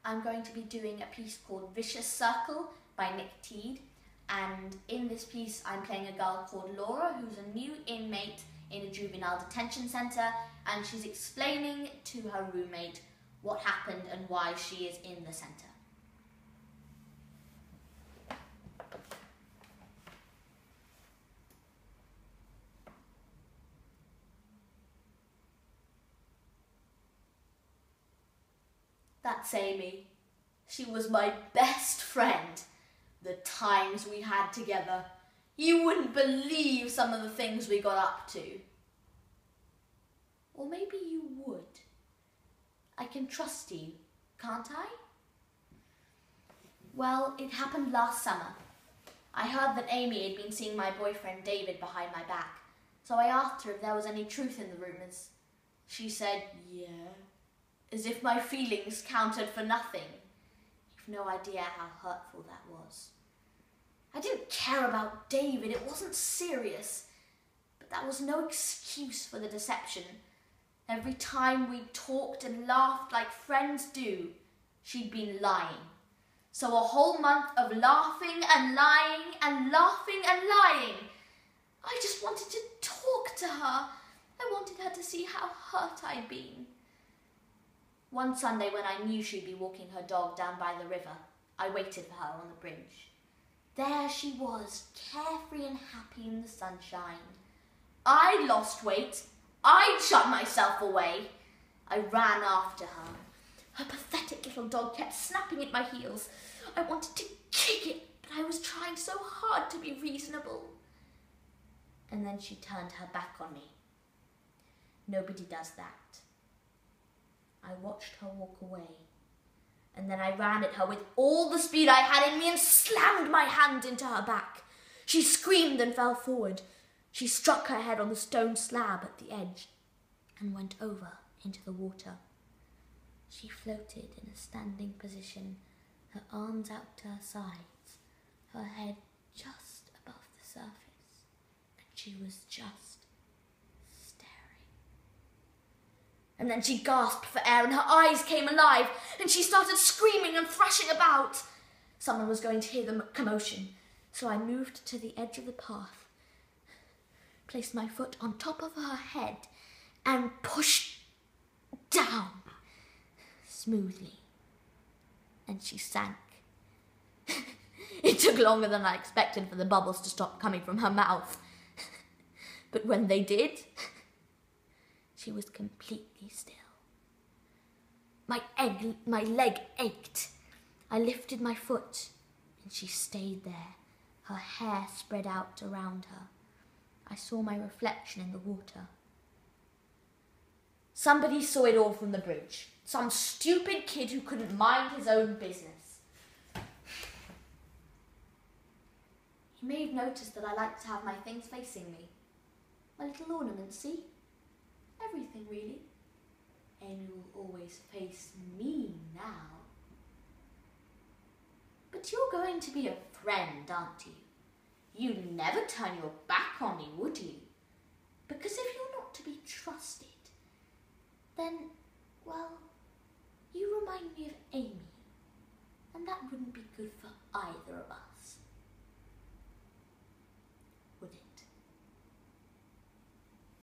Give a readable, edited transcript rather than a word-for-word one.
I'm going to be doing a piece called Vicious Circle by Nick Teed. And in this piece, I'm playing a girl called Laura, who's a new inmate in a juvenile detention centre, and she's explaining to her roommate what happened and why she is in the centre. That's Amy. She was my best friend. The times we had together. You wouldn't believe some of the things we got up to. Or maybe you would. I can trust you, can't I? Well, it happened last summer. I heard that Amy had been seeing my boyfriend David behind my back, so I asked her if there was any truth in the rumours. She said, yeah, as if my feelings counted for nothing. You've no idea how hurtful that was. I didn't care about David, it wasn't serious, but that was no excuse for the deception. Every time we talked and laughed like friends do, she'd been lying. So a whole month of laughing and lying and laughing and lying. I just wanted to talk to her. I wanted her to see how hurt I'd been. One Sunday when I knew she'd be walking her dog down by the river, I waited for her on the bridge. There she was, carefree and happy in the sunshine. I lost weight. I'd shut myself away. I ran after her. Her pathetic little dog kept snapping at my heels. I wanted to kick it, but I was trying so hard to be reasonable. And then she turned her back on me. Nobody does that. I watched her walk away, and then I ran at her with all the speed I had in me and slammed my hand into her back. She screamed and fell forward. She struck her head on the stone slab at the edge and went over into the water. She floated in a standing position, her arms out to her sides, her head just above the surface, and she was just staring. And then she gasped for air and her eyes came alive and she started screaming and thrashing about. Someone was going to hear the commotion, so I moved to the edge of the path, placed my foot on top of her head and pushed down smoothly, and she sank. It took longer than I expected for the bubbles to stop coming from her mouth, but when they did, she was completely still. My leg ached. I lifted my foot and she stayed there, her hair spread out around her. I saw my reflection in the water. Somebody saw it all from the bridge. Some stupid kid who couldn't mind his own business. He may have noticed that I like to have my things facing me. My little ornaments, see? Everything, really. Amy will always face me now. But you're going to be a friend, aren't you? You'd never turn your back on me, would you? Because if you're not to be trusted, then, well, you remind me of Amy, and that wouldn't be good for either of us.